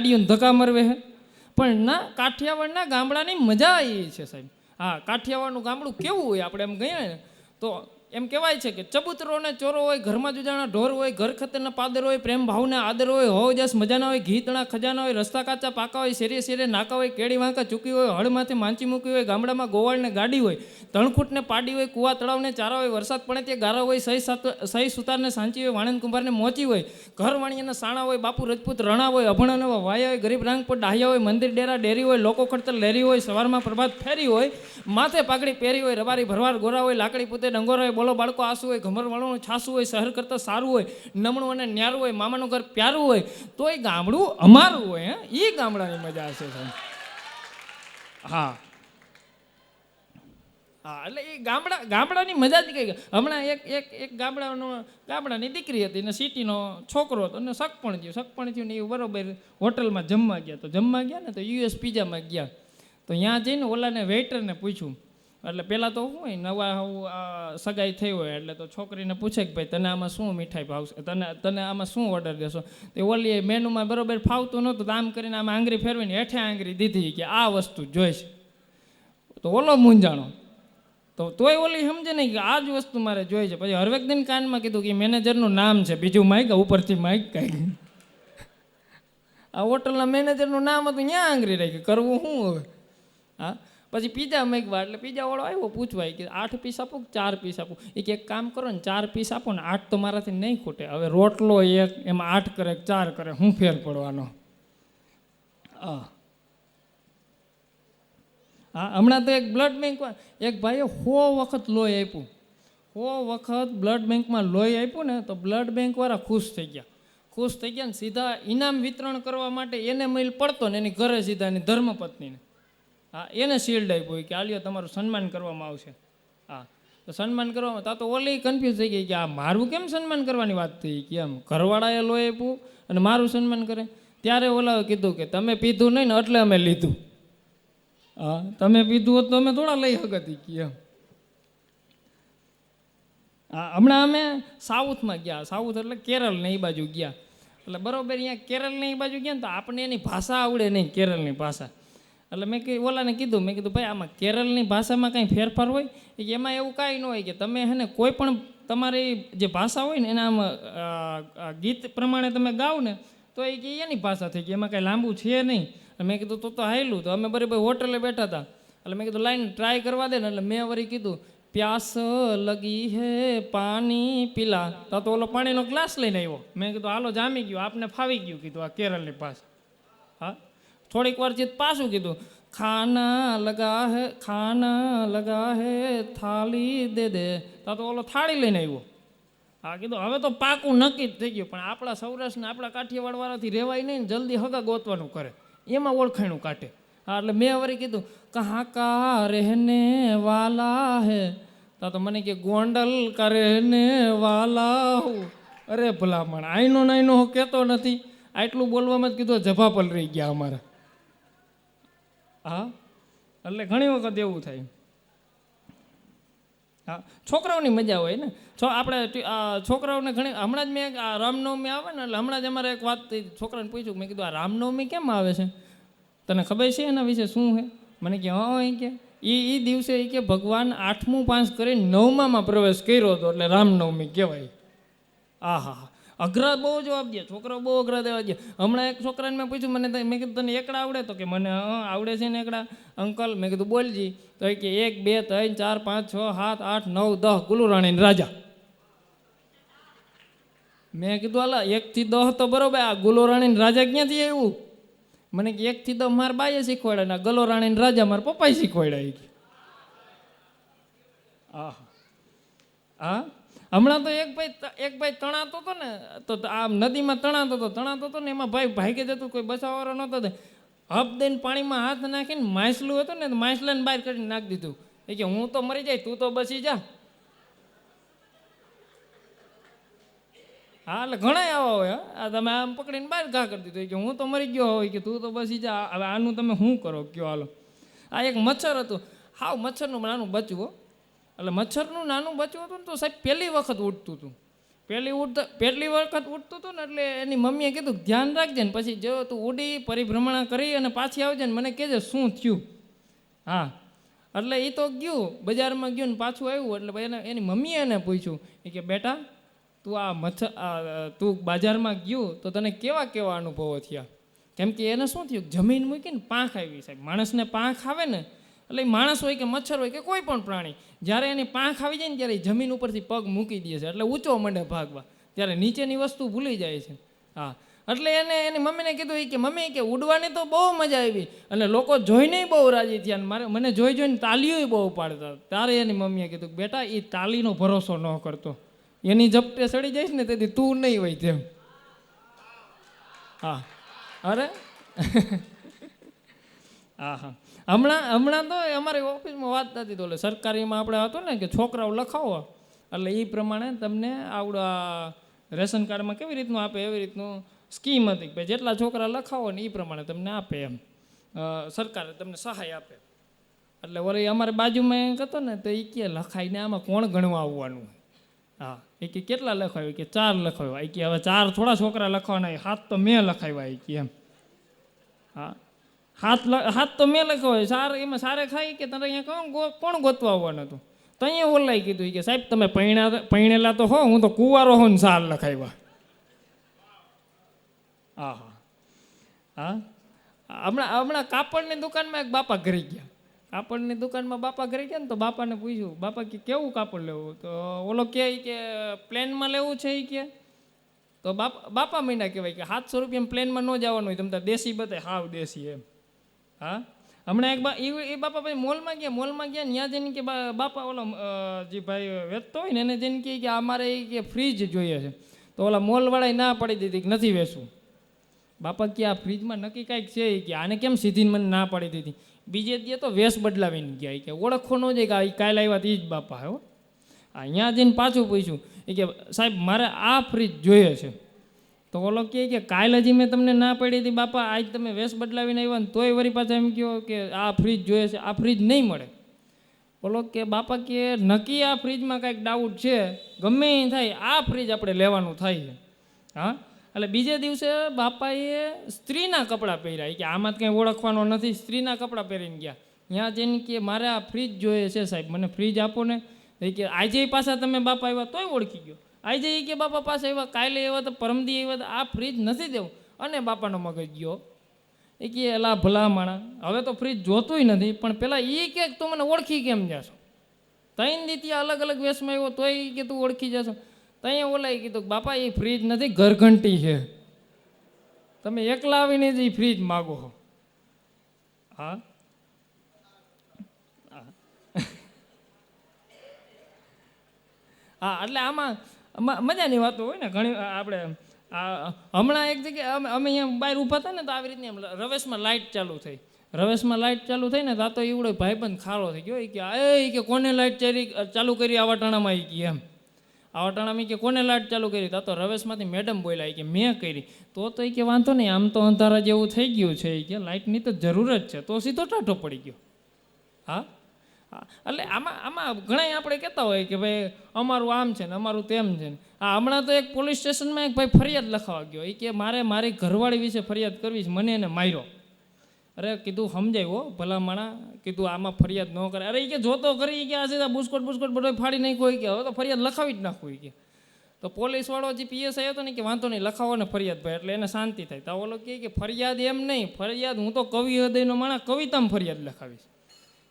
ધક્કા મરવે હે પણ ના, કાઠિયાવાડના ગામડાની મજા એ છે સાહેબ. હા, કાઠિયાવાડનું ગામડું કેવું હોય, આપણે એમ ગઈએ ને તો એમ કહેવાય છે કે ચબૂતરો ને ચોરો હોય, ઘરમાં જુજાણા ઢોર હોય, ઘર ખતરના પાદર હોય, પ્રેમ ભાવને આદર હોય, હોવ જસ મજાના હોય, ઘી તણા ખજાના હોય, રસ્તા કાચા પાકા હોય, શેરીએ શેરીએ નાકા હોય, કેડી વાંકા ચૂકી હોય, હળમાંથી માંચી મૂકી હોય, ગામડામાં ગોવાળને ગાડી હોય, તણખૂટને પાડી હોય, કુવા તળાવને ચારા હોય, વરસાદ પડે તે ગારા હોય, સહી સુતારને સાંચી હોય, વાણંદ કુંભારને મોચી હોય, ઘર વાણીયાના સાણા હોય, બાપુ રજપૂત રણા હોય, અભણ વાયા હોય, ગરીબ રાંગ પર ડાહ્યા હોય, મંદિર ડેરા ડેરી હોય, લોકો ખડતર લેરી હોય, સવારમાં પ્રભાત ફેરી હોય, માથે પાઘડી પહેરી હોય, રબારી ભરવાર ગોરા હોય, લાકડી પૂતે ડંગોર હોય, બોલો બાળકો આસુ હોય, ઘમર વાળું છાસું હોય, શહેર કરતાં સારું હોય, નમણું અને ન્યારું હોય, મામાનું ઘર પ્યારું હોય, તો એ ગામડું અમારું હોય. હે, એ ગામડાની મજા હશે સાહેબ. હા હા, એટલે એ ગામડાની મજા જ કઈ. હમણાં એક ગામડાની દીકરી હતી ને સિટીનો છોકરો હતો ને સગપણ થયું ને એ બરોબર હોટલમાં જમવા ગયા. તો જમવા ગયા ને તો યુએસ પિઝામાં ગયા. તો ત્યાં જઈને ઓલાને વેઇટરને પૂછ્યું. એટલે પહેલાં તો શું હોય, નવા સગાઈ થઈ હોય એટલે તો છોકરીને પૂછે કે ભાઈ તને આમાં શું મીઠાઈ ભાવશે, તને આમાં શું ઓર્ડર દેશો. તો ઓલી મેનુમાં બરોબર ફાવતું નહોતું તો આમ કરીને આમાં આંગળી ફેરવીને હેઠે આંગળી દીધી કે આ વસ્તુ જોઈશે. તો ઓલો મૂંઝાણો. તો તોય ઓલી સમજે નહીં કે આ જ વસ્તુ મારે જોઈએ છે. પછી હરવેક દિન કાનમાં કીધું કે મેનેજરનું નામ છે, બીજું માઇક ઉપરથી માઇક કાંઈ. આ હોટલના મેનેજરનું નામ હતું, ત્યાં આંગળી રાખી, કરવું શું હવે. હા, પછી પીઝા મેગવા એટલે પીઝાવાળો આવ્યો પૂછવા કે 8 પીસ આપું કે 4 પીસ આપું. એ કે એક કામ કરો ને 4 પીસ આપો ને, 8 તો મારાથી નહીં ખૂટે. હવે રોટલો એક એમાં 8 કરે 4 કરે, હું ફેર પડવાનો. હા હા, હમણાં તો એક બ્લડ બેંક એક ભાઈએ 100 વખત લોહી આપ્યું. 100 વખત બ્લડ બેંકમાં લોહી આપ્યું ને તો બ્લડ બેંકવાળા ખુશ થઈ ગયા ને સીધા ઇનામ વિતરણ કરવા માટે એને મેલ પડતો ને એની ઘરે સીધા એની ધર્મપત્નીને. હા, એને શિલ્ડ આપ્યું કે આલ્યો તમારું સન્માન કરવામાં આવશે. હા, તો સન્માન કરવામાં તા તો ઓલી કન્ફ્યુઝ થઈ ગઈ કે આ મારું કેમ સન્માન કરવાની વાત થઈ કે એમ ઘરવાળાએ લોહી આપ્યું અને મારું સન્માન કરે. ત્યારે ઓલાએ કીધું કે તમે પીધું નહીં ને એટલે અમે લીધું. હા, તમે પીધું હોત તો અમે થોડા લઈ શકતી કે એમ. હા, હમણાં અમે સાઉથમાં ગયા. સાઉથ એટલે કેરળ ને એ બાજુ ગયા. એટલે બરોબર અહીંયા કેરળને એ બાજુ ગયા ને તો આપણે એની ભાષા આવડે નહીં, કેરળની ભાષા. એટલે મેં ઓલાને કીધું, મેં કીધું ભાઈ આમાં કેરળની ભાષામાં કાંઈ ફેરફાર હોય કે એમાં એવું કાંઈ ન હોય કે તમે હે ને કોઈ પણ તમારી જે ભાષા હોય ને એના આમાં ગીત પ્રમાણે તમે ગાઓ ને તો એ કે એની ભાષા થઈ ગઈ, એમાં કાંઈ લાંબુ છે નહીં. મેં કીધું તો હાયલું. તો અમે બરાબર હોટલે બેઠા હતા એટલે મેં કીધું લાઈન ટ્રાય કરવા દે ને. એટલે મેં વળી કીધું પ્યાસ લગી હે પાણી પીલા. તો ઓલો પાણીનો ગ્લાસ લઈને આવ્યો. મેં કીધું હાલો જામી ગયું, આપને ફાવી ગયું કીધું આ કેરળની ભાષા. હા, થોડીક વાર ચિત પાછું કીધું ખાના લગા હે થાળી દે દે. તો ઓલો થાળી લઈને આવ્યો. હા, કીધું હવે તો પાકું નક્કી જ થઈ ગયું. પણ આપણા સૌરાષ્ટ્રને આપણા કાઠિયાવાડવાળાથી રહેવાય નહીં, જલ્દી હગા ગોતવાનું કરે, એમાં ઓળખાણું કાઢે. હા, એટલે મેં વળી કીધું કહા કા રહેને વાલા હે. તો મને કે ગોંડલ કા રહેને વાલા હું. અરે ભલામણ આઈનો નાઈનો હું કહેતો નથી, આટલું બોલવામાં જ કીધું જભાપલ રહી ગયા અમારા. હા, એટલે ઘણી વખત એવું થાય. હા, છોકરાઓની મજા હોય ને. આપણે છોકરાઓને ઘણી હમણાં જ મેં આ રામનવમી આવે ને એટલે હમણાં જ અમારે એક વાત છોકરાને પૂછ્યું. મેં કીધું આ રામનવમી કેમ આવે છે, તને ખબર છે એના વિશે શું છે? મને કે હા, એ કે એ દિવસે એ કે ભગવાન 8મું પાસ કરીને 9મામાં પ્રવેશ કર્યો હતો એટલે રામનવમી કહેવાય. આ હા, અઘરા બહુ જવાબ દે છોકરાઓ, બહુ અઘરા દેવા દે. હમણાં એક છોકરાને મેં પૂછ્યું, મેં કીધું તને એકડા આવડે? તો કે મને આવડે છે ને એકડા અંકલ. મેં કીધું બોલજી. તો એ કે 1 2 3 4 5 6 7 8 9 10 ગુલુરાણી રાજા. મેં કીધું હાલા 1 થી 10 તો બરોબર, આ ગુલોરાણી રાજા ક્યાંથી આવ્યું? મને કે 1 થી 10 મારા બાઈએ શીખવાડ્યા ને ગલોરાણી રાજા મારા પપ્પાએ શીખવાડ્યા. હા હા, હમણાં તો એક ભાઈ તણાતો હતો ને, તો આમ નદીમાં તણાતો હતો ને એમાં ભાઈ ભાઈ કે જતું, કોઈ બચાવવાળો નહોતો. હપ દઈને પાણીમાં હાથ નાખીને માછલું હતું ને માછલાને બહાર કાઢીને નાખી દીધું. એ કે હું તો મરી જાય, તું તો બચી જા. હા, એટલે ઘણા આવા હોય. આ તમે આમ પકડીને બહાર ઘા કરી દીધું કે હું તો મરી ગયો હોય કે તું તો બચી જા. હવે આનું તમે શું કરો કયો? હાલો, આ એક મચ્છર હતું. હાવ મચ્છરનું નાનું બચ્ચું. એટલે મચ્છરનું નાનું બચ્ચું હતું ને તો સાહેબ પહેલી વખત ઉડતું હતું. પહેલી વખત ઉઠતું હતું ને એટલે એની મમ્મીએ કીધું ધ્યાન રાખજે ને પછી જો તું ઉડી પરિભ્રમણા કરી અને પાછી આવજે ને મને કહેજે શું થયું. હા એટલે એ તો ગયું બજારમાં ગયું ને પાછું આવ્યું એટલે ભાઈ એની મમ્મીએ એને પૂછ્યું એ કે બેટા તું બજારમાં ગયું તો તને કેવા કેવા અનુભવો થયા? કેમ કે એને શું થયું જમીન મૂકીને પાંખ આવી સાહેબ. માણસને પાંખ આવે ને એટલે માણસ હોય કે મચ્છર હોય કે કોઈ પણ પ્રાણી જ્યારે એની પાંખ આવી જાય ને ત્યારે જમીન ઉપરથી પગ મૂકી દે છે એટલે ઊંચો મંડે ભાગવા, ત્યારે નીચેની વસ્તુ ભૂલી જાય છે. હા એટલે એની મમ્મીને કીધું કે મમ્મી કે ઉડવાની તો બહુ મજા આવી અને લોકો જોઈને બહુ રાજી થયા મને જોઈને તાલીઓ બહુ પાડતા. ત્યારે એની મમ્મીએ કીધું બેટા એ તાલીનો ભરોસો ન કરતો, એની ઝપટે ચડી જઈશ ને તેથી તું નહીં હોય તેમ. હા અરે હા હા હમણાં તો અમારી ઓફિસમાં વાત થતી તો સરકારીમાં આપણે હતું ને કે છોકરાઓ લખાવો એટલે એ પ્રમાણે તમને આવડા રેશન કાર્ડમાં કેવી રીતનું આપે એવી રીતનું સ્કીમ હતી કે જેટલા છોકરા લખાવો ને એ પ્રમાણે તમને આપે એમ સરકાર તમને સહાય આપે. એટલે વળી અમારે બાજુમાં એક હતો ને તો એ કે લખાઈને આમાં કોણ ગણવા આવવાનું? હા એ કે કેટલા લખાવ્યું? કે 4 લખાવ્યા. એ કે હવે 4 થોડા છોકરા લખવાના, 7 તો મેં લખાવ્યા. એ કે એમ હા 7 તો મેં લખાવ્યા. સાર એમાં સારે ખાઈ કે તારે અહીંયા કોણ ગોતવા આવવાનું હતું? તો અહીંયા ઓલાઈ કીધું કે સાહેબ તમે પૈણેલા તો હો, હું તો કુંવારો હો ને 4 લખાવ્યા. હા હા હા હમણાં કાપડની દુકાનમાં એક બાપા ઘરે ગયા. કાપડની દુકાનમાં બાપા ઘરે ગયા ને તો બાપાને પૂછ્યું બાપા કે કેવું કાપડ લેવું? તો ઓલો કહે કે પ્લેનમાં લેવું છે. એ કે તો બાપા મહિના કહેવાય કે 700 રૂપિયા પ્લેનમાં ન જવાનું હોય, તમે દેશી બતાય હાવ દેશી એમ. હા હમણાં એ બાપા ભાઈ મોલમાં ગયા ને ત્યાં જઈને કે બાપા ઓલો જે ભાઈ વેચતો હોય ને એને જઈને કહે કે અમારે કે ફ્રીજ જોઈએ છે. તો ઓલા મોલવાળાએ ના પાડી દીધી કે નથી વેચવું. બાપા કે આ ફ્રીજમાં નક્કી કાંઈક છે કે આને કેમ સીધી મને ના પાડી દીધી? બીજે દે તો વેશ બદલાવીને ગયા કે ઓળખો ન જાય કે કાલે આવ્યા એ જ બાપા હો. અહીંયા જઈને પાછું પૂછ્યું એ કે સાહેબ મારે આ ફ્રીજ જોઈએ છે. તો ઓલો કે કાલે હજી મેં તમને ના પાડી હતી બાપા, આજ તમે વેશ બદલાવીને આવ્યા ને તોય વળી પાછા એમ કહો કે આ ફ્રીજ જોઈએ છે, આ ફ્રીજ નહીં મળે. ઓલો કે બાપા કે નક્કી આ ફ્રીજમાં કાંઈક ડાઉટ છે, ગમે એ થાય આ ફ્રીજ આપણે લેવાનું થાય છે. હા એટલે બીજે દિવસે બાપાએ સ્ત્રીના કપડાં પહેર્યા કે આમાં કંઈ ઓળખવાનો નથી, સ્ત્રીના કપડાં પહેરીને ગયા. ત્યાં જઈને કે મારે આ ફ્રીજ જોઈએ છે સાહેબ, મને ફ્રીજ આપો ને. એ કે આજે પાછા તમે બાપા આવ્યા તોય ઓળખી ગયો. આજે એ કે બાપા પાસે આવ્યા, કાલે આવ્યા તો પરમદી આવ્યા તો આ ફ્રીજ નથી દેવું. અને બાપાનો મગજ ગયો એ કે એલા ભલા માણા, હવે તો ફ્રીજ જોતુંય નથી પણ પેલા એ કે તું મને ઓળખી કેમ જાશો? 3 દી ત્યાં અલગ અલગ વેશમાં આવ્યો તોય કે તું ઓળખી જશો? તો અહીંયા ઓલાએ કીધું બાપા એ ફ્રીજ નથી, ઘરઘંટી છે. તમે એકલા આવીને જ એ ફ્રીજ માગો. હા હા એટલે આમાં મજાની વાતો હોય ને ઘણી. આપણે હમણાં એક જગ્યાએ અમે અહીંયા બહાર ઊભા હતા ને તો આવી રીતની રવેશમાં લાઇટ ચાલુ થઈ. રવેશમાં લાઇટ ચાલુ થઈ ને તો એવડો ભાઈબંધ ખારો થઈ ગયો. કે કોને લાઇટ ચાલુ કરી આવા ટાણામાં? એ કે એમ આવા ટાણામાં કે કોને લાઇટ ચાલુ કરી? તો રવેશમાંથી મેડમ બોલ્યા કે મેં કરી. તો એ કે વાંધો નહીં, આમ તો અંધારા જેવું થઈ ગયું છે. એ કે લાઇટની તો જરૂર જ છે. તો સીધો ટાઢો પડી ગયો. હા એટલે આમાં ઘણા આપણે કહેતા હોય કે ભાઈ અમારું આમ છે ને અમારું તેમ છે ને. હમણાં તો એક પોલીસ સ્ટેશનમાં એક ભાઈ ફરિયાદ લખાવા ગયો. એ કે મારી ઘરવાળી વિશે ફરિયાદ કરવી છે, મને એને માર્યો. અરે કીધું સમજાવ્યો ભલા માણા, કીધું આમાં ફરિયાદ ન કરે. અરે એ કે જોતો કરી કે આ બુસ્કોટ બધો ફાડી નાખ્યો. કે હવે તો ફરિયાદ લખાવી જ નાખવું. કે તો પોલીસવાળો જે પીએસઆઈ હતો ને કે વાંધો નહીં લખાવો ને ફરિયાદ ભાઈ, એટલે એને શાંતિ થાય. તો ઓલો કે ફરિયાદ એમ નહીં, ફરિયાદ હું તો કવિ હૃદયનો માણા, કવિતામાં ફરિયાદ લખાવીશ.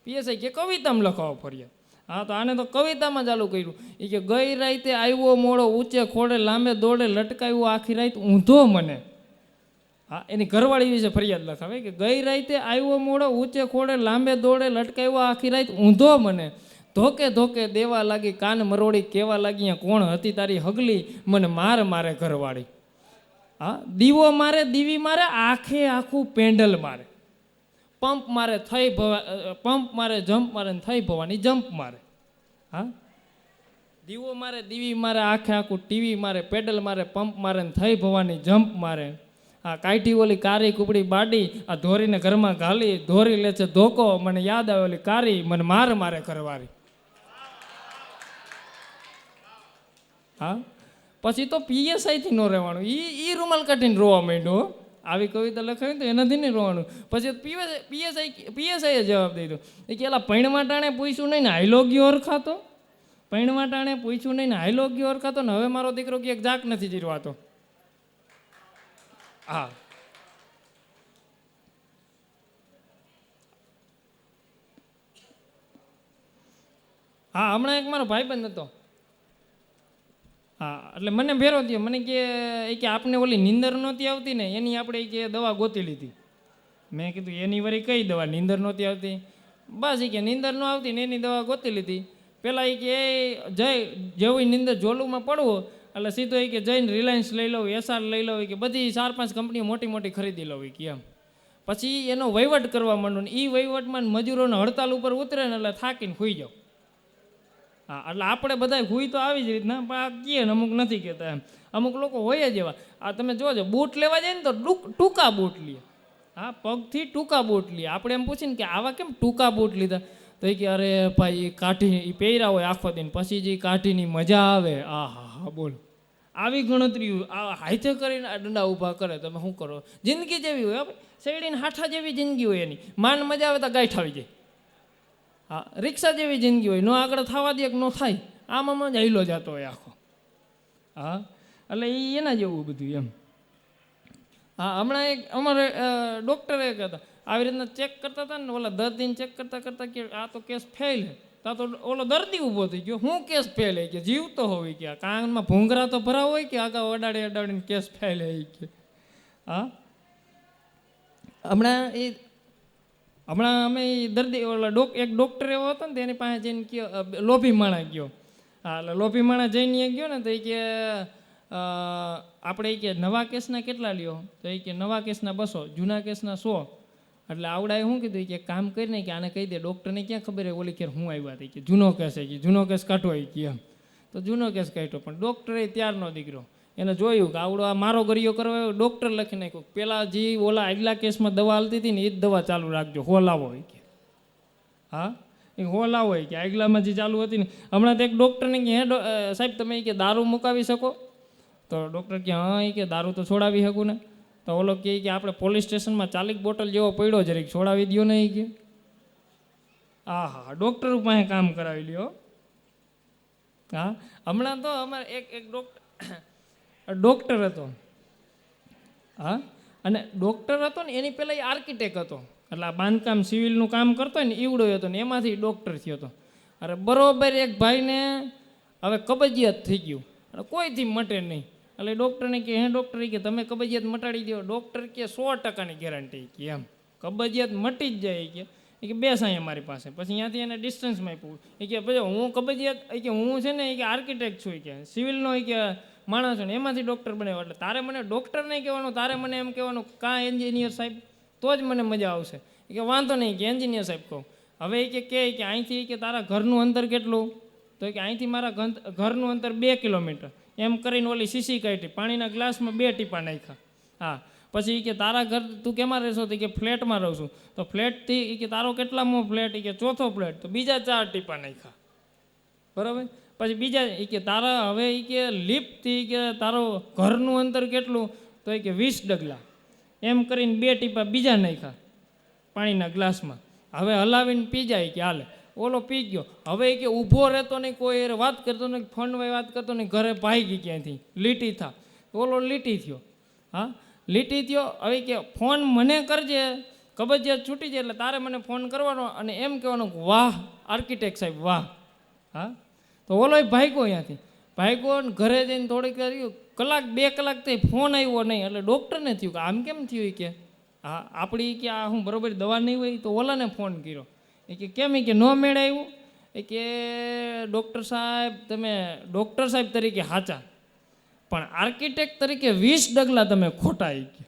પીએસઆઈ કે કવિતામાં લખાવો ફરિયાદ. હા તો આને તો કવિતામાં ચાલુ કર્યું. એ કે ગઈ રાતે આવ્યો મોડો, ઊંચે ખોડે લાંબે દોડે, લટકાવ્યો આખી રાત ઊંધો મને. હા એની ઘરવાળી વિશે ફરિયાદ લખાવે કે ગઈ રાતે આવ્યો મોડો, ઊંચે ખોડે લાંબે દોડે, લટકાવ્યો આખી રાત ઊંધો મને. ધોકે ધોકે દેવા લાગી, કાન મરોડી કેવા લાગી, કોણ હતી તારી હગલી, મને મારે ઘરવાળી. હા દીવો મારે દીવી મારે, આખે આખું પેન્ડલ મારે. પંપ મારે જમ્પ મારે ને થઈ ભવાની જમ્પ મારે. હા દીવો મારે દીવી મારે, આખે આખું ટીવી મારે, પેડલ મારે, પંપ મારે ને થઈ ભવાની જમ્પ મારે. આ કાઠી ઓલી કારી કુપડી બાડી, આ ધોરીને ઘરમાં ઘાલી, ધોરી લે છે ધોકો, મને યાદ આવે ઓલી કારી, મને મારે ઘરવાળી. હા પછી તો પીએસઆઈથી ન રહેવાનું, એ રૂમાલ કાઢીને રોવા માંડ્યો. આવી કવિતા લખાવી તો એનાથી નહીં રોવાનું. પછી પીએસઆઈએ જવાબ દઈ દો એ કે એલા પૈણમાં ટાણે પૂછ્યું નહીં ને હાઈલો ગયો ઓરખાતો, પૈણમાં ટાણે પૂછ્યું નહીં ને હાઈલો ગયો ઓરખાતો ને હવે મારો દીકરો ક્યાંક જાક નથી જીરવાતો. હા હા હમણાં એક મારો ભાઈબંધ હતો. હા એટલે મને ભેરો થયો, મને કે આપને ઓલી નીંદર નહોતી આવતી ને એની આપણે કે દવા ગોતી લીધી. મેં કીધું એની વળી કઈ દવા, નીંદર નહોતી આવતી? બસ એ કે નીંદર ન આવતી ને એની દવા ગોતી લીધી. પહેલાં એ કે જેવું નીંદર જોલુમાં પડવું એટલે સીધો એ કે જઈને રિલાયન્સ લઈ લઉં, એસઆર લઈ લઉં, કે બધી 4-5 કંપનીઓ મોટી મોટી ખરીદી લઉં કે એમ. પછી એનો વહીવટ કરવા માંડો ને એ વહીવટમાં મજૂરોને હડતાલ ઉપર ઉતરે ને એટલે થાકીને સૂઈ જાઓ. હા એટલે આપણે બધા હુઈ તો આવી જ રીતના, પણ આ કહે ને અમુક નથી કહેતા એમ. અમુક લોકો હોય જ એવા. આ તમે જોજો બૂટ લેવા જાય ને તો ટૂંકા બૂટ લે. હા પગથી ટૂંકા બૂટ લે. આપણે એમ પૂછીને કે આવા કેમ ટૂંકા બૂટ લીધા, તો એ કે અરે ભાઈ એ કાઠી એ પહેર્યા હોય આખો દિન, પછી જે કાઠીની મજા આવે. આ હા હા બોલો, આવી ગણતરી આ હાથે કરીને આ દંડા ઊભા કરે. તમે શું કરો? જિંદગી જેવી હોય, શેરડીને હાઠા જેવી જિંદગી હોય એની. માન મજા આવે તો ગાંઠ આવી જાય. હા રિક્ષા જેવી જિંદગી હોય, નો આગળ થવા દે કે ન થાય, આમાં જ હિલો જતો હોય આખો. હા એટલે એ એના જેવું બધું એમ. હા હમણાં એક અમારે ડૉક્ટરે કહેતા આવી રીતના ચેક કરતા હતા ને, ઓલા દર્દીને ચેક કરતાં કરતાં કે આ તો કેસ ફેલ હે. તા તો ઓલો દર્દી ઊભો થઈ ગયો, હું કેસ ફેલ હે કે જીવતો હોય કે કાનમાં ભૂંગરા તો ભરાવ હોય કે આગળ અડાડીને કેસ ફેલ હે કે. હા હમણાં અમે દર્દી ઓલા એક ડૉક્ટર એવો હતો ને તેની પાસે જઈને કયો લોભી માણા ગયો. હા એટલે લોભી માણા જઈને ગયો ને તો એ કે આપણે કે નવા કેસના કેટલા લ્યો? તો એ કે નવા કેસના 200, જૂના કેસના 100. એટલે આવડાએ શું કીધું કે કામ કરીને કે આને કહી દે, ડૉક્ટરને ક્યાં ખબર હે ઓલી ખેર હું આવ્યા હતા કે જૂનો કેસ હે કે જૂનો કેસ કાઢવો હોય કે એમ. તો જૂનો કેસ કાઢ્યો, પણ ડૉક્ટરે ત્યારનો દીકરો એને જોયું કે આવડો આ મારો ગરિયો કરવા આવ્યો, ડૉક્ટર લખી નાખ્યું પેલા જે ઓલા આગલા કેસમાં દવા હાલતી હતી ને એ જ દવા ચાલુ રાખજો, હોલાવો હોય કે. હા એ હોલાવો હોય કે આગલામાં જે ચાલુ હતી ને. હમણાં તો એક ડૉક્ટરને કે હે સાહેબ તમે કે દારૂ મુકાવી શકો? તો ડૉક્ટર કે હા એ કે દારૂ તો છોડાવી શકું ને. તો ઓલો કહે કે આપણે પોલીસ સ્ટેશનમાં 40 બોટલ જેવો પડ્યો જરીક છોડાવી દો ને એ કે. હા હા ડૉક્ટર પાસે કામ કરાવી લ્યો. હા હમણાં તો અમારે એક ડૉક્ટર હતો. હા અને ડૉક્ટર હતો ને એની પહેલાં એ આર્કિટેક્ટ હતો. એટલે આ બાંધકામ સિવિલનું કામ કરતો હોય ને ઈવડો હતો ને એમાંથી ડૉક્ટર થયો હતો. અરે બરાબર એક ભાઈને હવે કબજિયાત થઈ ગયું અને કોઈથી મટે નહીં. એટલે ડૉક્ટરને કે હે ડૉક્ટર કે તમે કબજિયાત મટાડી દો? ડૉક્ટર કે 100%ની ગેરંટી કે એમ કબજિયાત મટી જ જાય કે બેસ અહીંયા મારી પાસે. પછી ત્યાંથી એને ડિસ્ટન્સમાં આપ્યું એ કે પછી હું કબજિયાત કે હું છે ને એ કે આર્કિટેક્ટ છું કે સિવિલનો એ કે માણસ છે ને એમાંથી ડૉક્ટર બનાવ્યો. એટલે તારે મને ડૉક્ટર નહીં કહેવાનું, તારે મને એમ કહેવાનું કાં એન્જિનિયર સાહેબ, તો જ મને મજા આવશે. એ કે વાંધો નહીં કે એન્જિનિયર સાહેબ કહું. હવે એ કે અહીંથી કે તારા ઘરનું અંતર કેટલું? તો કે અહીંથી મારા ઘરનું અંતર 2 કિલોમીટર. એમ કરીને ઓલી શીશી કાઢી, પાણીના ગ્લાસમાં 2 ટીપા નાખ્યા. હા પછી કે તારા ઘર તું કેમાં રહેશો? તો કે ફ્લેટમાં રહું છું. તો ફ્લેટથી કે તારો કેટલામો ફ્લેટ? કે 4થો ફ્લેટ. તો બીજા 4 ટીપા નાખ્યા. બરાબર. પછી બીજા કે તારા હવે કે લિફ્ટથી કે તારો ઘરનું અંતર કેટલું? તો કે 20 ડગલા. એમ કરીને 2 ટીપા બીજા નાખ્યા પાણીના ગ્લાસમાં. હવે હલાવીને પી જાય કે હાલે. ઓલો પી ગયો. હવે કે ઊભો રહેતો નહીં, કોઈ એ વાત કરતો નહીં, ફોનમાં વાત કરતો નહીં, ઘરે ભાગી ક્યાંથી લીટી થા. ઓલો લીટી થયો. હા લીટી થયો. હવે કે ફોન મને કરજે, કબજિયાત છૂટી જાય એટલે તારે મને ફોન કરવાનો અને એમ કહેવાનો વાહ આર્કિટેક્ટ સાહેબ વાહ. હા તો ઓલો ભાગ્યો અહીંયાથી ભાગ્યો ને ઘરે જઈને થોડીક કલાક 2 કલાક થઈ ફોન આવ્યો નહીં. એટલે ડૉક્ટરને થયું કે આમ કેમ થયું કે હા આપણી કે આ હું બરાબર દવા નહીં હોય. તો ઓલાને ફોન કર્યો એ કે કેમ કે ન મેળ આવ્યું? એ કે ડૉક્ટર સાહેબ તમે ડૉક્ટર સાહેબ તરીકે સાચા, પણ આર્કિટેક્ટ તરીકે 20 ડગલા તમે ખોટા. કે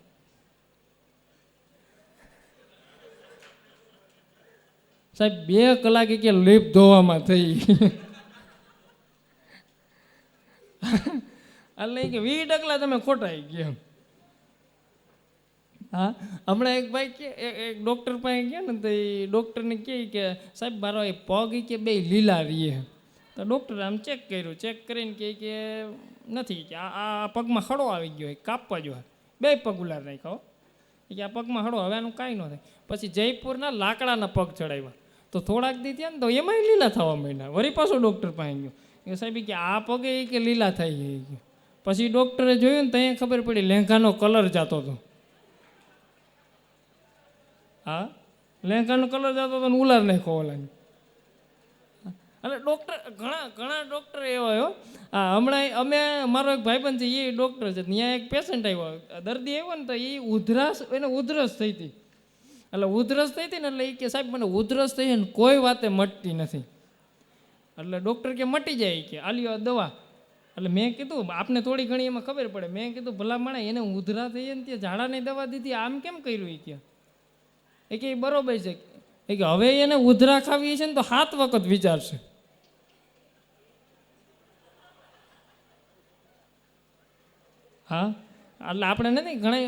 સાહેબ 2 કલાકે કે લીપ ધોવામાં થઈ. એટલે કે 20 ડગલા તમે ખોટા ગયા. હા હમણાં એક ભાઈ કે એક ડૉક્ટર પાસે ગયા ને તો એ ડૉક્ટરને કહે કે સાહેબ મારો એ પગ કે 2 લીલા રહીએ. તો ડૉક્ટરે આમ ચેક કર્યું, ચેક કરીને કહે કે નથી કે આ પગમાં ખડો આવી ગયો કાપવા જોઈએ, બે પગ ઉલાર નાખ્યો કે આ પગમાં ખડો, હવે આનું કાંઈ ન થાય. પછી જયપુરના લાકડાના પગ ચડાવ્યા તો થોડાક દી થયા ને તો એમાંય લીલા થવા માંડ્યા. વળી પાછો ડૉક્ટર પાસે ગયો કે સાહેબ કે આ પગે કે લીલા થઈ ગઈ. પછી ડૉક્ટરે જોયું ને ત્યાં ખબર પડી લેંઘાનો કલર જતો હતો. હા, લેંઘાનો કલર જતો હતો ને ઉલાર નાખ્યો ઓલાને. અને ડૉક્ટર ઘણા ડૉક્ટર એવા હો. હા, હમણાં અમે મારો એક ભાઈબંધ છે એ ડૉક્ટર છે, ત્યાં એક પેશન્ટ આવ્યો, દર્દી આવ્યો ને તો એ એને ઉધરસ થઈ હતી. એટલે ઉધરસ થઈ હતી ને એટલે એ કે સાહેબ મને ઉધરસ થઈ ને કોઈ વાતે મટતી નથી. એટલે ડૉક્ટર કે મટી જાય કે આલ્યો દવા. એટલે મેં કીધું આપને થોડી ઘણી એમાં ખબર પડે. મેં કીધું ભલા માણે એને ઉધરા થઈ ને ત્યાં ઝાડાની દવા દીધી, આમ કેમ કર્યું? એ કે બરોબર છે એ કે હવે એને ઉધરા ખાવી છે ને તો 7 વખત વિચારશે. હા, એટલે આપણે નથી ઘણા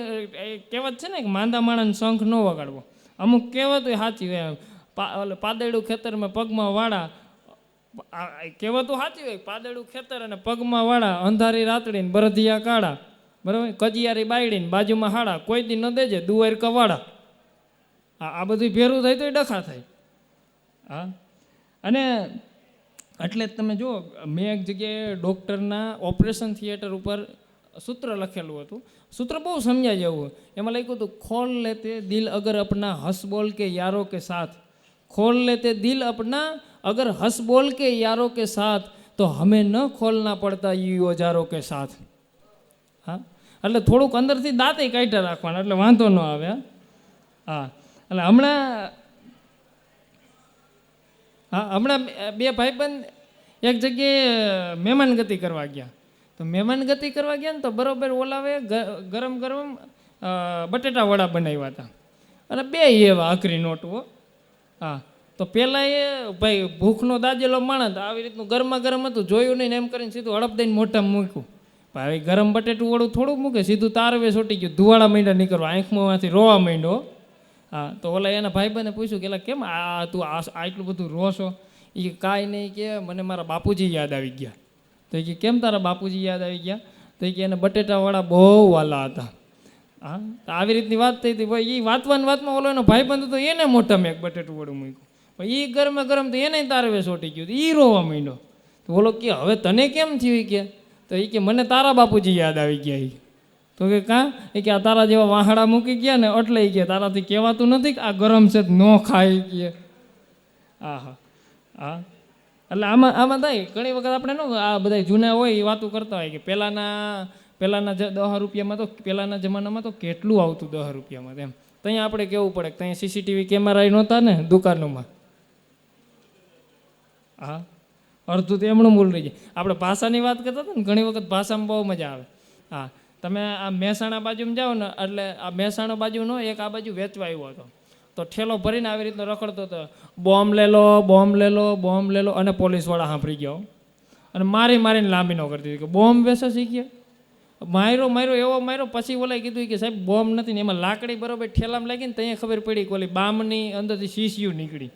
કહેવત છે ને કે માંદા માણસને શંખ ન વગાડવો. અમુક કહેવત સાચી હોય, પાદેડું ખેતરમાં પગમાં વાળા, કહેવતો સાચી હોય. પાદેડું ખેતર અને પગમાં વાળા, અંધારી રાતડીને બરધિયા કાળા, બરાબર, કજિયારી બાયડીને બાજુમાં હાડા, કોઈ દી ન દેજે દુવાર કવાડા. આ બધું ભેરું થાય તો એ ડખા થાય. હા, અને એટલે જ તમે જુઓ, મેં એક જગ્યાએ ડૉક્ટરના ઓપરેશન થિયેટર ઉપર સૂત્ર લખેલું હતું. સૂત્ર બહુ સમજાય જેવું. એમાં લખ્યું હતું, ખોલ લેતે દિલ અગર અપના હસ બોલ કે યારો કે સાથ, ખોલ લેતે દિલ અપના અગર હસ બોલ કે યારો કે સાથ, તો હમેं ન ખોલના પડતા યુ ઓજારો કે સાથ. હા, એટલે થોડુંક અંદરથી દાંતે કાઢ્યા રાખવાના એટલે વાંધો ન આવે. હા, એટલે હમણાં બે ભાઈબંધ એક જગ્યાએ મહેમાનગતિ કરવા ગયા. તો મહેમાનગતિ કરવા ગયા ને તો બરાબર ઓલાવે ગરમ ગરમ બટેટા વડા બનાવ્યા હતા અને 2 એવા આકરી નોટવો. હા, તો પહેલાં એ ભાઈ ભૂખનો દાજેલો માણસ આવી રીતનું ગરમા ગરમ હતું, જોયું નહીં ને એમ કરીને સીધું હડપ દઈને મોઢામાં મૂક્યું. ભાઈ ગરમ બટેટું વડું થોડું મૂકે, સીધું તારવે છોટી ગયું, ધુવાળા માંડ્યા નીકળવા, આંખમાંથી રોવા માંડ્યો. હા, તો ઓલા એના ભાઈબંધને પૂછ્યું કે કેમ તું આટલું બધું રોશો? એ કાંઈ નહીં કે મને મારા બાપુજી યાદ આવી ગયા. તો એ કે કેમ તારા બાપુજી યાદ આવી ગયા? તો એ કે એને બટેટાવાળા બહુ વાલા હતા. હા, તો આવી રીતની વાત થઈ હતી. ભાઈ એ વાતમાં ઓલો એનો ભાઈબંધ હતો, એને મોઢામાં એક બટેટું વડું મૂક્યું. ભાઈ એ ગરમે ગરમ તો એને તારવે ચોટી ગયું, એ રોવા માંડ્યો. તો ઓલો કે હવે તને કેમ થયું? કે તો એ કે મને તારા બાપુજી યાદ આવી ગયા. તો કે કાં? એ કે આ તારા જેવા વાહડા મૂકી ગયા ને એટલે એ કે તારાથી કહેવાતું નથી કે આ ગરમ છે ન ખાય કે. હા હા હા, એટલે આમાં થાય ઘણી વખત આપણે આ બધા જૂના હોય એ વાતો કરતા હોય કે પહેલાંના 10 રૂપિયામાં તો પહેલાંના જમાનામાં તો કેટલું આવતું 10 રૂપિયામાં. એમ ત્યાં આપણે કહેવું પડે કે ત્યાં CCTV કેમેરા નહોતા ને દુકાનોમાં. હા, અડધું તો એમનું મૂળ રહી જાય. આપણે ભાષાની વાત કરતા હતા ને, ઘણી વખત ભાષામાં બહુ મજા આવે. હા, તમે આ મહેસાણા બાજુમાં જાઓ ને એટલે આ મહેસાણા બાજુનો એક આ બાજુ વેચવા આવ્યો હતો. તો ઠેલો ભરીને આવી રીતનો રખડતો હતો, બોમ્બ લે લો બોમ્બ લે લો બોમ્બ લે લો. અને પોલીસવાળા સાંભળી ગયો અને મારીને લાંબી ન કરતી કે બોમ્બ વેચે શીખ્યા. માર્યો એવો માર્યો. પછી ઓલાએ કીધું કે સાહેબ બોમ્બ નથી ને, એમાં લાકડી બરોબર ઠેલામાં લાગી ને ત્યાં ખબર પડી કે ઓલી બામની અંદરથી શીશીઓ નીકળી.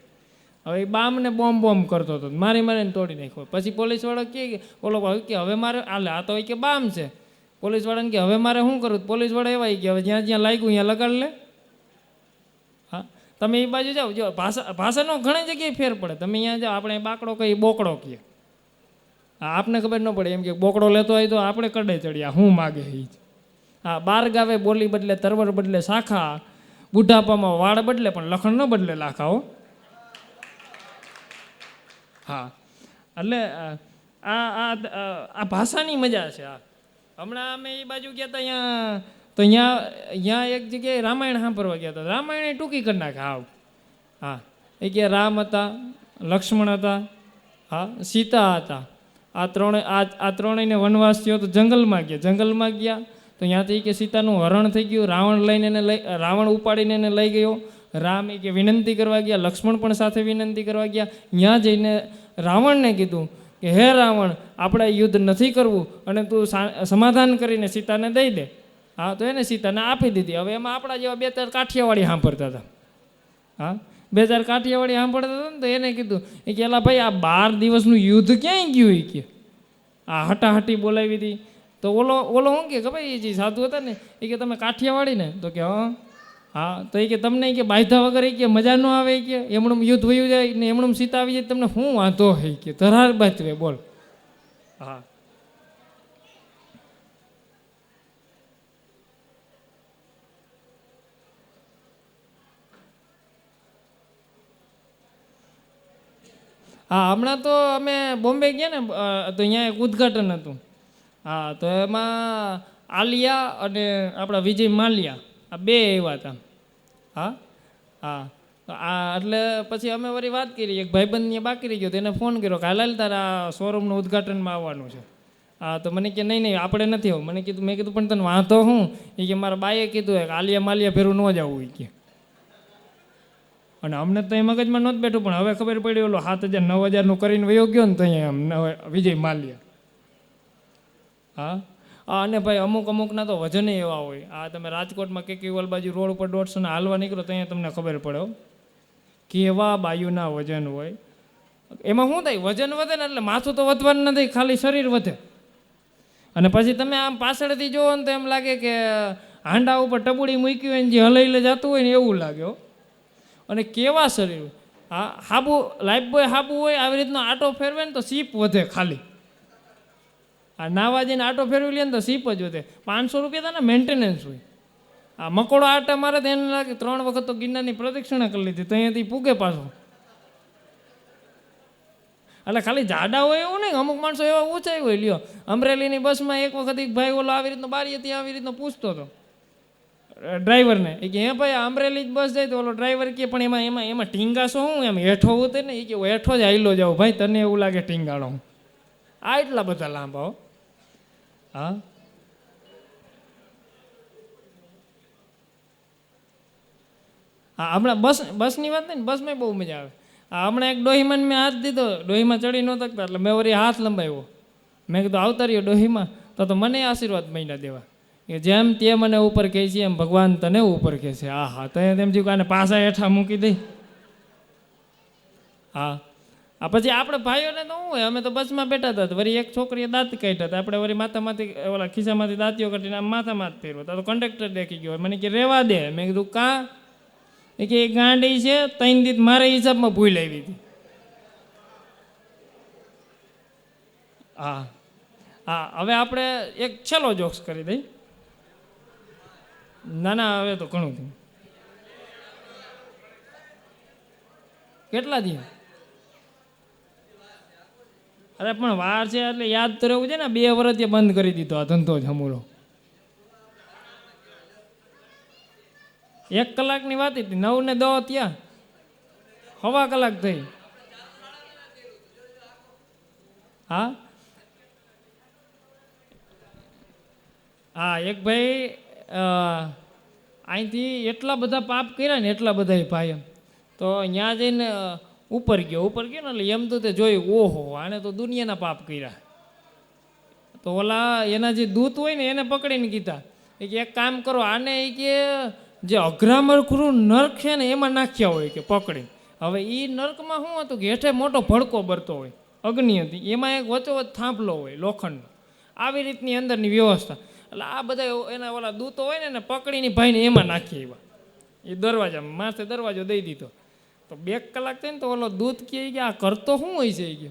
હવે એ બામને બોમ્બ કરતો હતો, મારીને તોડી નાખ્યો. પછી પોલીસવાળો કે ઓલો કે હવે મારે આ તો કે બામ છે. પોલીસવાળાને કે હવે મારે શું કરું? પોલીસવાળા એવા કે હવે જ્યાં લાગ્યું ત્યાં લગાડ લે. હા, તમે એ બાજુ જાઓ, જો ભાષાનો ઘણી જગ્યાએ ફેર પડે. તમે અહીંયા જાઓ, આપણે બાકડો કહીએ બોકડો કહીએ. હા, આપને ખબર ન પડે એમ કે બોકડો લેતો હોય તો આપણે કડે ચડ્યા શું માગે એ જ. હા, 12 ગાવે બોલી બદલે તરવર બદલે શાખા, બુઢાપામાં વાળ બદલે પણ લખણ ન બદલે લાખાઓ. હા, એટલે આ ભાષાની મજા છે. હા, હમણાં અમે એ બાજુ ગયા હતા અહીંયા, તો અહીંયા એક જગ્યાએ રામાયણ સાંભળવા ગયા હતા. રામાયણ ટૂંકી કરી નાખે હાવ. હા, એ કે રામ હતા, લક્ષ્મણ હતા, હા, સીતા હતા. આ ત્રણેયને વનવાસ થયો તો જંગલમાં ગયા. તો ત્યાંથી કે સીતાનું હરણ થઈ ગયું, રાવણ ઉપાડીને એને લઈ ગયો. રામ એ કે વિનંતી કરવા ગયા, લક્ષ્મણ પણ સાથે વિનંતી કરવા ગયા. ત્યાં જઈને રાવણને કીધું કે હે રાવણ, આપણે યુદ્ધ નથી કરવું અને તું સમાધાન કરીને સીતાને દઈ દે. હા, તો એને સીતાને આપી દીધી. હવે એમાં આપણા જેવા 2-4 કાઠિયાવાડી સાંભળતા હતા. હા, 2-4 કાઠિયાવાડી સાંભળતા હતા ને, તો એને કીધું એ કે એલા ભાઈ આ 12 દિવસનું યુદ્ધ ક્યાંય ગયું? એ કે આ હટાહટી બોલાવી હતી. તો ઓલો ઓલો શું કે ભાઈ એ જે સાધુ હતા ને એ કે તમે કાઠિયાવાડી ને? તો કે હા. તો એ કે તમને કે બાંધા વગર એ કે મજા ન આવે કે એમણું યુદ્ધ વયું જાય ને એમણું સીતા આવી જાય તમને શું વાંધો હોય કે ધરાર બાચવે બોલ. હા હા હમણાં તો અમે બોમ્બે ગયા ને તો અહીંયા એક ઉદ્ઘાટન હતું. હા તો એમાં આલિયા અને આપણા વિજય માલ્યા આ બે એવા હતા. હા હા એટલે પછી અમે વળી વાત કરી એક ભાઈબંધને બાકી રહી ગયો તો એને ફોન કર્યો કે હાલ તારા શોરૂમનું ઉદ્ઘાટનમાં આવવાનું છે. હા તો મને કે નહીં આપણે નથી આવું. મને કીધું મેં કીધું પણ તને વાંધો હું? એ કે મારા બાએ કીધું કે આલિયા માલિયા ભેરું ન જવું એ કે. અને અમને તો એ મગજમાં નહોતું બેઠું પણ હવે ખબર પડી ઓલો 7,000 9,000 કરીને વયો ગયો ને તો અહીંયા વિજય માલ્યા. હા અને ભાઈ અમુકના તો વજન એવા હોય. આ તમે રાજકોટમાં કેકીવાલ બાજુ રોડ ઉપર 150 હાલવા નીકળો તો અહીંયા તમને ખબર પડે કેવા બાયુના વજન હોય. એમાં શું થાય વજન વધે ને એટલે માથું તો વધવાનું નથી ખાલી શરીર વધે. અને પછી તમે આમ પાછળથી જોવો ને તો એમ લાગે કે હાંડા ઉપર ટબુડી મૂકી હોય ને જે હલાઈને જતું હોય ને એવું લાગે. અને કેવા શરીર હા હાબુ લાઈફ બોય હાબુ હોય આવી રીતનો આટો ફેરવે ને તો સીપ વધે ખાલી. આ નાવા જઈને આટો ફેરવી લે ને તો સીપ જ વધે. 500 રૂપિયા તો મેન્ટેનન્સ હોય. આ મકોડો આટા મારે તો એને લાગે 3 વખત તો ગિરનારની પ્રદક્ષિણા કરી લીધી તો અહીંયાથી પૂગે પાછો. એટલે ખાલી જાડા હોય એવું નહીં અમુક માણસો એવા ઊંચાઈ હોય. લ્યો અમરેલીની બસમાં એક વખત એક ભાઈ ઓલો આવી રીતનો બારીએથી આવી રીતનો પૂછતો હતો ડ્રાઈવરને એ કે હે ભાઈ અમરેલી જ બસ જાય તો ઓલો ડ્રાઈવર કે પણ એમાં ટીંગાશો હું એમ હેઠો ઉતરે ને એ કે હેઠો જ હાઈલો જાઉં ભાઈ તને એવું લાગે ટીંગાળો આ એટલા બધા લાંબા. હા હા હમણાં બસની વાત નહીં ને બસમાં બહુ મજા આવે. હમણાં એક ડોહીમાં મેં હાથ દીધો ડોહીમાં ચડી ન શકતા એટલે મેં વળી હાથ લંબાવ્યો. મેં કીધું આવતા રહ્યો ડોહીમાં તો મને આશીર્વાદ મહિના દેવા કે જેમ તે મને ઉપર કહે છે એમ ભગવાન તને ઉપર કહે છે. હા હા તો તેમ થયું કે પાછા હેઠા મૂકી દઈ. હા પછી આપણે ભાઈઓને તો શું હોય અમે તો બસમાં બેઠા હતા વળી એક છોકરીએ દાંત કાઢ્યા હતા આપણે વળી માથામાંથી ઓલા ખિસ્સામાંથી દાંતીઓ કાઢીને આમ માથામાં જ ફેરવો તો કંડક્ટર દેખી ગયો. મને કે રેવા દે. મેં કીધું કાં? એ કે એ ગાંડી છે 3 દિવસ મારા હિસાબમાં ભૂલ આવી હતી. હા હા હવે આપણે એક છેલ્લો જોક્સ કરી દઈ. ના હવે તો ઘણું થયું. કેટલા દિવસ? અરે પણ વાર છે એટલે યાદ તો રહેવું છે ને. 2 વર્ષથી બંધ કરી દીધો આ ધંધો જ હમૂલો. 1 કલાકની વાત હતી 9 ને 10 ત્યાં 1/2 કલાક થઈ. હા હા એક ભાઈ અહીંથી એટલા બધા પાપ કર્યા ને એટલા બધા ભાઈ એમ તો ત્યાં જઈને ઉપર ગયો ને એટલે એમ તો તે જોયું ઓહો આને તો દુનિયાના પાપ કર્યા. તો ઓલા એના જે દૂત હોય ને એને પકડીને કીધા કે એક કામ કરો આને એ કે જે અઘરામરખું નર્ક છે ને એમાં નાખ્યા હોય કે પકડી. હવે એ નર્કમાં શું હતું કે હેઠે મોટો ભડકો બરતો હોય અગ્નિ હતી એમાં એક વચ્ચોવચ્ચ થાંભલો હોય લોખંડનો આવી રીતની અંદરની વ્યવસ્થા. એટલે આ બધા એના ઓલા દૂતો હોય ને એને પકડીને ભાઈને એમાં નાખી આવ્યા એ દરવાજામાં માથે દરવાજો દઈ દીધો. તો 2 કલાક થઈને તો ઓલો દૂત કહે કે આ કરતો શું હોય છે એ કે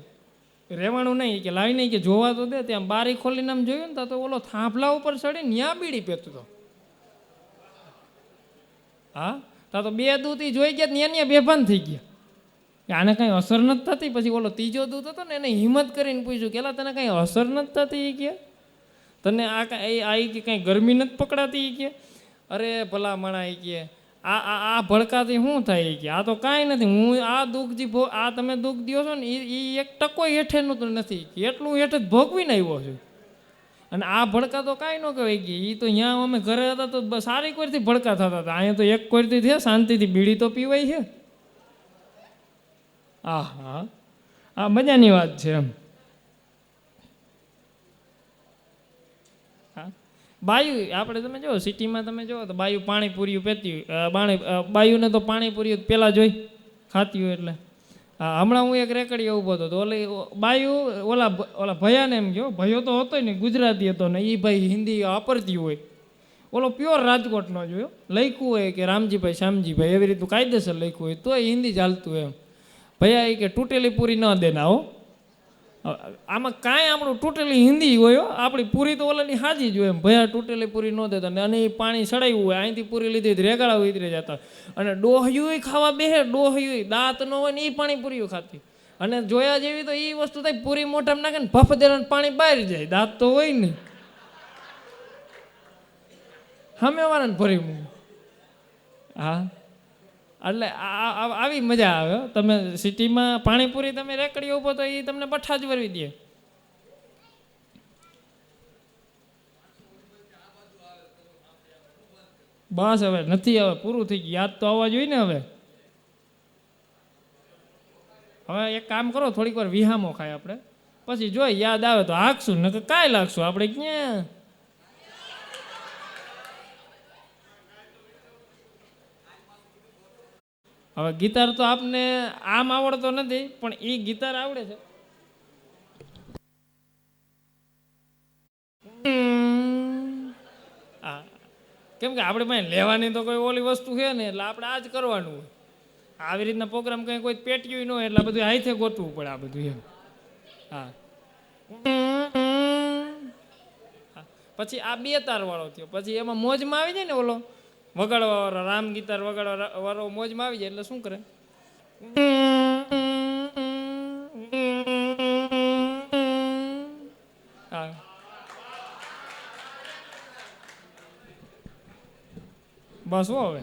રહેવાનું નહીં કે લાવી નહીં કે જોવા તો દે. ત્યાં બારી ખોલીને આમ જોયું ને તો ઓલો થાંભલા ઉપર ચડીને ત્યાં બીડી પીતો હતો. હા તા તો 2 દૂત એ જોઈ ગયા ત્યાં બેભાન થઈ ગયા કે આને કંઈ અસર નથી થતી. પછી ઓલો ત્રીજો દૂત હતો ને એને હિંમત કરીને પૂછ્યું કે તને કંઈ અસર નથી થતી એ કે તને આ કે કંઈ ગરમી નથી પકડાતી એ કે અરે ભલા માણા એ કે આ ભડકાથી શું થાય કે આ તો કાંઈ નથી હું આ દુઃખ જે આ તમે દુઃખ દો છો ને એ 1% હેઠેનું તો નથી એટલું હેઠે જ ભોગવીને આવ્યો છું. અને આ ભડકા તો કાંઈ ન કહેવાય કે એ તો ત્યાં અમે ઘરે હતા તો સારી કોઈથી ભડકા થતા હતા. અહીંયા તો એક કોઈથી છે શાંતિથી બીડી તો પીવાય છે. હા હા હા મજાની વાત છે એમ. હા બાયુ આપણે તમે જો સિટીમાં તમે જો તો બાયુ પાણીપુરીયું પીતી હોય બાયુને તો પાણીપુરીયું પહેલાં જોઈ ખાતી હોય એટલે હા, હમણાં હું એક રેકડીએ ઊભો હતો તો ઓલી બાયું ઓલા ઓલા ભયાને એમ ગયો, ભયો તો હતો ને ગુજરાતી હતો ને એ ભાઈ હિન્દી વાપરતી હોય, ઓલો પ્યોર રાજકોટનો જોયો, લખ્યું હોય કે રામજીભાઈ શ્યામજીભાઈ એવી રીતનું કાયદેસર લખ્યું હોય તોય હિન્દી ચાલતું એમ. ભૈયા એ કે તૂટેલી પૂરી ન દેના હો. આમાં કાંઈ આપણું તૂટેલી હિન્દી હોય હો, આપણી પૂરી તો ઓલાની હાજી જ હોય એમ. ભૈયા તૂટેલી પૂરી ન દેતા ને અને એ પાણી સડાવ્યું હોય, અહીંથી પૂરી લીધી રેગાળા ઉતરી જતા અને ડોહ્યું ખાવા બેહે, ડોહ્યું દાંત ન હોય ને એ પાણી પૂરીઓ ખાતી. અને જોયા જેવી તો એ વસ્તુ થાય, પૂરી મોઢામાં નાખે ને ભફ દે પાણી બહાર જાય, દાંત તો હોય નહીં. સામે વાળાને ભરી મૂક. હા, એટલે આવી મજા આવે. તમે સિટીમાં પાણીપુરી તમે રેકડી ઉભો તો એ તમને પઠ્ઠા જ વરવી દે. બસ હવે નથી, હવે પૂરું થઈ ગયું. યાદ તો આવવા જોઈએ ને. હવે હવે એક કામ કરો, થોડીક વાર વિહામો ખાય આપણે, પછી જોઈ યાદ આવે તો હાકશું, નકર કાંઈ લાગશું આપણે ક્યાં. હવે ગિટાર તો આપને આમ આવડતો નથી, પણ એ ગિટાર આવડે છે. હા, કેમ કે આપણે પાસે લેવાની તો કોઈ ઓલી વસ્તુ છે ને, એટલે આપણે આ જ કરવાનું હોય. આવી રીતના પ્રોગ્રામ કંઈ કોઈ પેટ્યું ન હોય એટલે બધું હાથે ગોતવું પડે આ બધું એમ. હા, પછી આ બે તાર વાળો થયો, પછી એમાં મોજમાં આવી જાય ને, ઓલો વગાડવા વાળો રામ ગીતાર વગાડવા વાળો મોજમાં આવી જાય એટલે શું કરે, હા, બસ હો હવે.